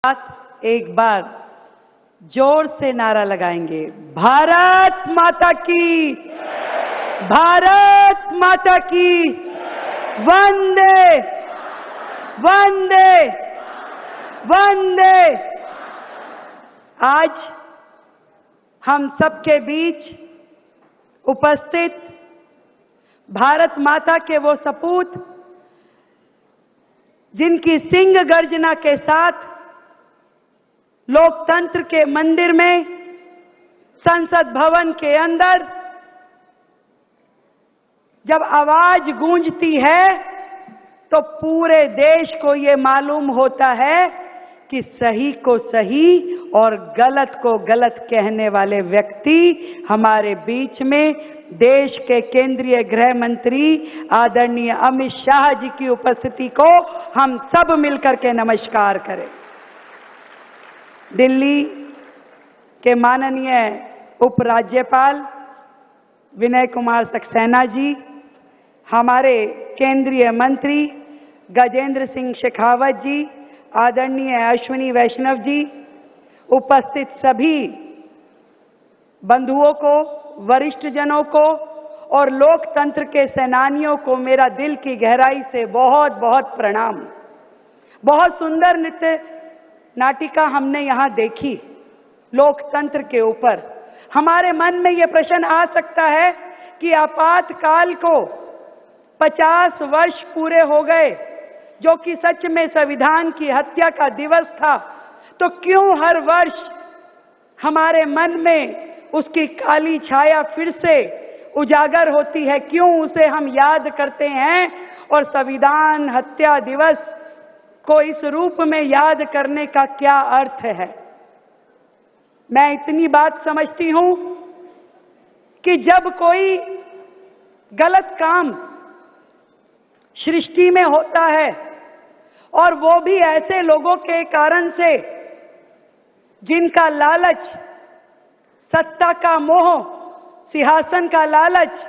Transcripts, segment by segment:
साथ एक बार जोर से नारा लगाएंगे, भारत माता की, भारत माता की, वंदे वंदे वंदे। आज हम सबके बीच उपस्थित भारत माता के वो सपूत जिनकी सिंह गर्जना के साथ लोकतंत्र के मंदिर में, संसद भवन के अंदर जब आवाज गूंजती है तो पूरे देश को ये मालूम होता है कि सही को सही और गलत को गलत कहने वाले व्यक्ति हमारे बीच में देश के केंद्रीय गृह मंत्री आदरणीय अमित शाह जी की उपस्थिति को हम सब मिलकर के नमस्कार करें। दिल्ली के माननीय उपराज्यपाल विनय कुमार सक्सेना जी, हमारे केंद्रीय मंत्री गजेंद्र सिंह शेखावत जी, आदरणीय अश्विनी वैष्णव जी, उपस्थित सभी बंधुओं को, वरिष्ठ जनों को और लोकतंत्र के सेनानियों को मेरा दिल की गहराई से बहुत बहुत प्रणाम। बहुत सुंदर नृत्य नाटिका हमने यहाँ देखी लोकतंत्र के ऊपर। हमारे मन में ये प्रश्न आ सकता है कि आपातकाल को 50 वर्ष पूरे हो गए, जो कि सच में संविधान की हत्या का दिवस था, तो क्यों हर वर्ष हमारे मन में उसकी काली छाया फिर से उजागर होती है? क्यों उसे हम याद करते हैं? और संविधान हत्या दिवस को इस रूप में याद करने का क्या अर्थ है? मैं इतनी बात समझती हूं कि जब कोई गलत काम सृष्टि में होता है और वो भी ऐसे लोगों के कारण से जिनका लालच, सत्ता का मोह, सिंहासन का लालच,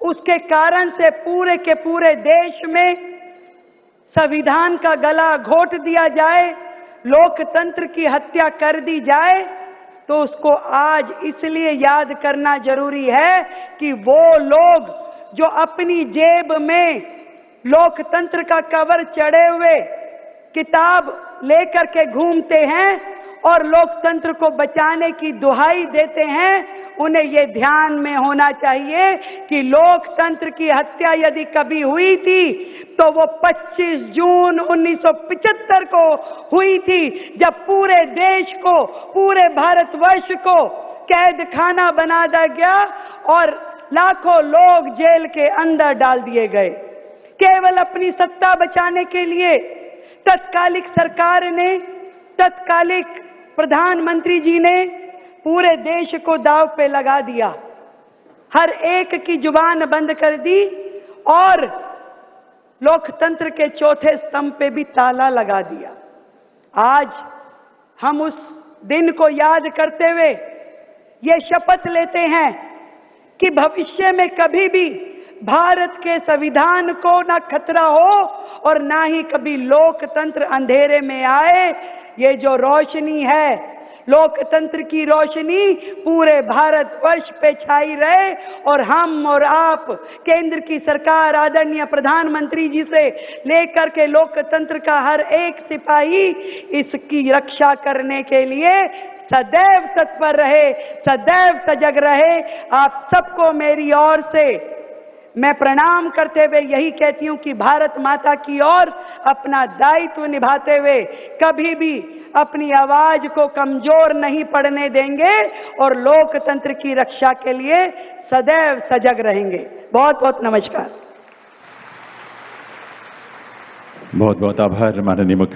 उसके कारण से पूरे के पूरे देश में संविधान का गला घोट दिया जाए, लोकतंत्र की हत्या कर दी जाए, तो उसको आज इसलिए याद करना जरूरी है कि वो लोग जो अपनी जेब में लोकतंत्र का कवर चढ़े हुए किताब लेकर के घूमते हैं और लोकतंत्र को बचाने की दुहाई देते हैं, उन्हें ये ध्यान में होना चाहिए कि लोकतंत्र की हत्या यदि कभी हुई थी तो वो 25 जून 1975 को हुई थी, जब पूरे देश को, पूरे भारतवर्ष को कैद खाना बना दिया गया और लाखों लोग जेल के अंदर डाल दिए गए। केवल अपनी सत्ता बचाने के लिए तत्कालिक सरकार ने, तत्कालिक प्रधानमंत्री जी ने पूरे देश को दांव पे लगा दिया, हर एक की जुबान बंद कर दी और लोकतंत्र के चौथे स्तंभ पे भी ताला लगा दिया। आज हम उस दिन को याद करते हुए ये शपथ लेते हैं कि भविष्य में कभी भी भारत के संविधान को ना खतरा हो और ना ही कभी लोकतंत्र अंधेरे में आए। ये जो रोशनी है, लोकतंत्र की रोशनी पूरे भारतवर्ष पे छाई रहे और हम और आप, केंद्र की सरकार, आदरणीय प्रधानमंत्री जी से लेकर के लोकतंत्र का हर एक सिपाही इसकी रक्षा करने के लिए सदैव तत्पर रहे, सदैव सजग रहे। आप सबको मेरी ओर से मैं प्रणाम करते हुए यही कहती हूं कि भारत माता की ओर अपना दायित्व निभाते हुए कभी भी अपनी आवाज को कमजोर नहीं पड़ने देंगे और लोकतंत्र की रक्षा के लिए सदैव सजग रहेंगे। बहुत बहुत नमस्कार। बहुत बहुत आभार माननीय मुख्य